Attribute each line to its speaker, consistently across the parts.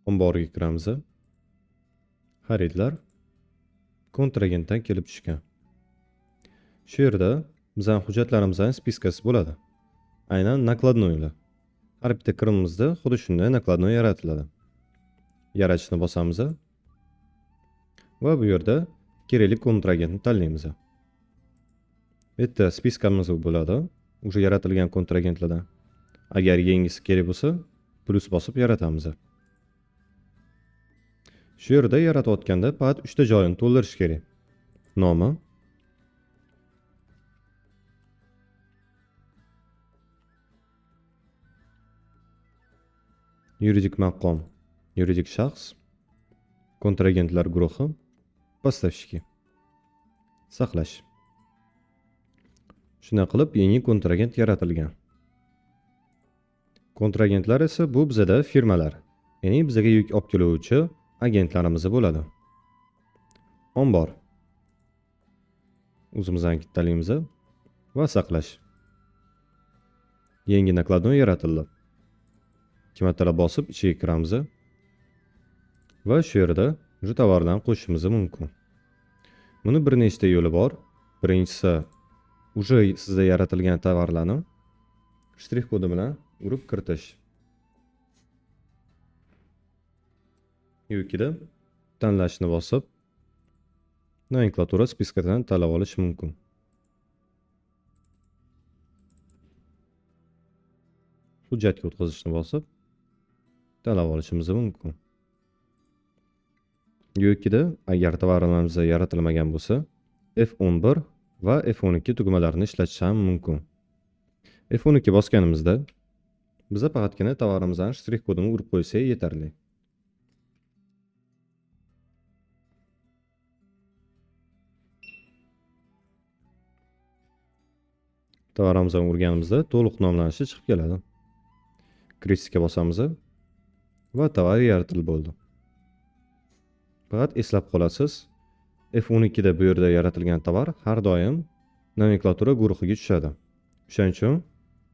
Speaker 1: Omboriga kiramiz. Xaridlar kontragentdan kelib tushgan. Shu yerda bizning hujjatlarimizning spiskasi bo'ladi. Aynan nakladnoylar. Har bitta kirimimizda xuddi shunday nakladnoy yaratiladi. Yaratishni bosamiz va bu yerda kerakli kontragentni tanlaymiz. Bitta spiskamiz bo'ladi, o'sha yaratilgan kontragentlardan. Agar yangisi kerak bo'lsa, plus bosib yaratamiz. Shu yerda yaratayotganda faqat 3 ta joyini to'ldirish kerak. Nomi, yuridik maqom, yuridik shaxs, kontragentlar guruhi, поставщики. Saqlash. Shunday qilib yangi kontragent yaratilgan. Kontragentlar esa bu bizada firmalar, ya'ni bizga yuk olib keluvchi agentlarimiz bo'ladi. Ombor. O'zimizdan tanlaymiz va saqlash. Yangi nakladnoy yaratildi. Ikki martalab bosib ichiga kiramiz va shu yerda o'sha tovarlarni qo'shishimiz mumkin. Buni bir nechta yo'li bor. Birinchisi, o'sha sizda yaratilgan tovarlarni shtrix kodi bilan urib kiritish. Yo'kida tanlashni bosib nomenklatura spiskadan tanlab olish mumkin. Hujjatga o'tkazishni bosib tanlab olishimiz mumkin. Yo'kida agar tovarlarimiz yaratilmagan bo'lsa, F11 va F12 tugmalarini ishlatish ham mumkin. F12 bosganimizda biza faqatgina tovarimizning shtrix kodini urib qo'ysak yetarli. Tovarimizni urganimizda to'liq nomlanishi chiqib keladi. Krestga bosamiz va tovar yaratilib bo'ldi. Faqat eslab qolasiz, F12 da bu yerda yaratilgan tovar har doim nomenklatura guruhiga tushadi. Shuning uchun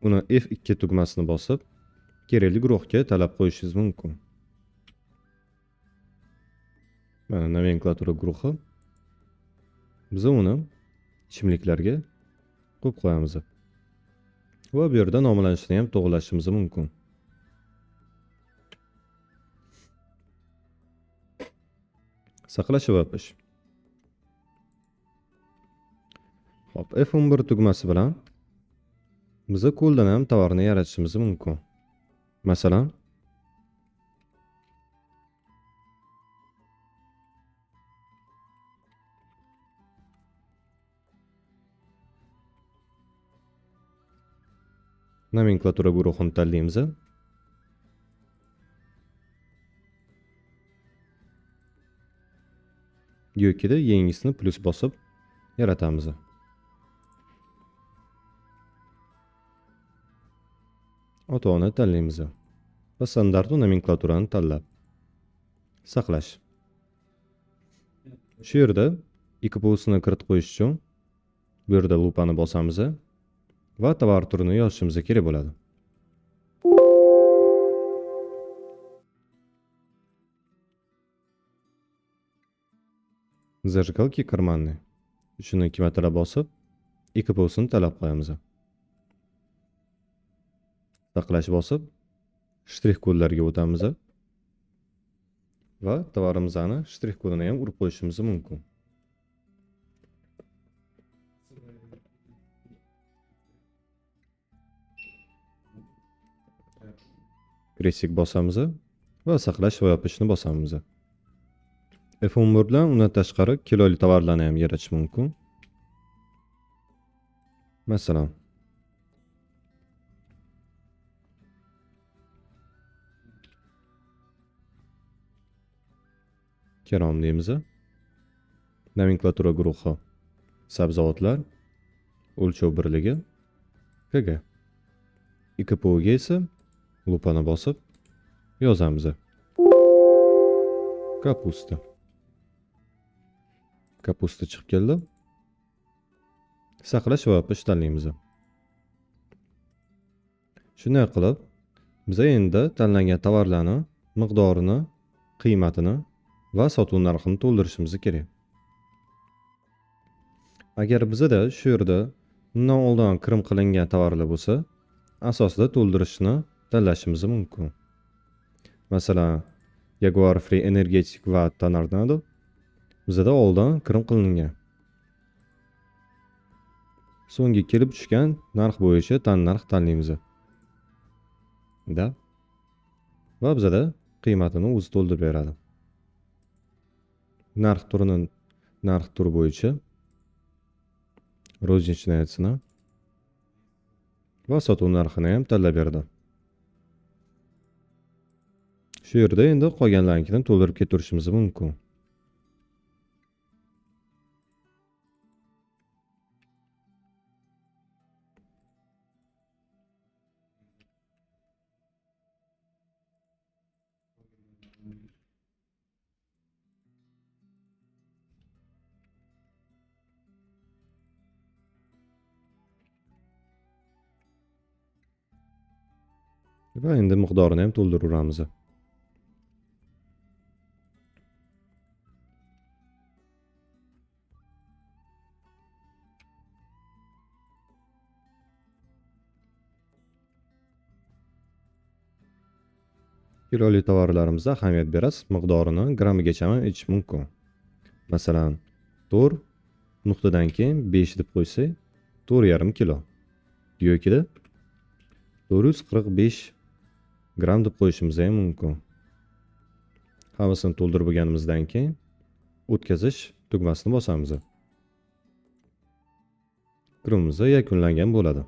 Speaker 1: uni F2 tugmasini bosib, kerakli guruhga talab qo'yishingiz mumkin. Mana nomenklatura guruhi. Biz uni ichimliklarga qo'yib qo'yamiz. Va bu yerda nomlanishini ham to'g'rilashimiz mumkin. Saqlash va yopish. Hop, F11 tugmasi bilan biz qo'ldan ham tovarni yaratishimiz mumkin. Masalan, nomenklatura guruhini tanlaymiz. Yo'kida yangisini plus bosib yaratamiz. Ota-ona tanlaymiz va standart nomenklaturani tanlab saqlash. Shu yerda ikkiposini kiritib qo'yish uchun bu yerda lupani bosamiz va tovar turini yozishimiz kerak bo'ladi. Zerkalki karmanni. Shuni 2 marta bosib, ikkiposini tanlab qo'yamiz. Saqlash bosib, shtrix kodlarga o'tamiz va tovarimizni shtrix kodini ham urib qo'yishimiz mumkin. Pressing bosamiz va saqlash va yopishni bosamiz. F11 bilan undan tashqari kiloli tovarlarni ham yaratish mumkin. Masalan, Kerom deymiz. Nomenklatura guruhi sabzavotlar, o'lchov birligi kg. IKPO'ga esa lupani bosib yozamiz. Kapusta. Kapusta chiqib keldi. Saqlash va yopish tanlaymiz. Shunday qilib, biz endi tanlangan tovarlarni miqdorini qiymatini va sotuv narxini to'ldirishimiz kerak. Agar bizda shu yerda undan oldin kirim qilingan tovarlar bo'lsa, asosida to'ldirishni tanlashimiz mumkin. Masalan, Jaguar Free Energetic va Tornado bizda oldin kirim qilingan. So'nggi kelib tushgan narx bo'yicha narx tanlaymiz. Va bizda qiymatini o'zi to'ldirib beradi. Narx turi bo'yicha ro'znichniy tsena va sotuv narxini ham tanlab berdi. Shu yerda endi qolganlarini to'ldirib keturishimiz mumkin. Va endi miqdorini ham to'ldiraveramiz. Kiloli tovarlarimizda ahamiyat berasiz, miqdorini grammigacha ham aytish mumkin. Masalan, 4 nuqtadan keyin 5 deb qo'ysak, 4,5 kilo. Yo'kida 445 gram deb qo'yishimiz ham mumkin. Hammasini to'ldirib bo'lganimizdan keyin o'tkazish tugmasini bosamiz. Kirimimiz yakunlangan bo'ladi.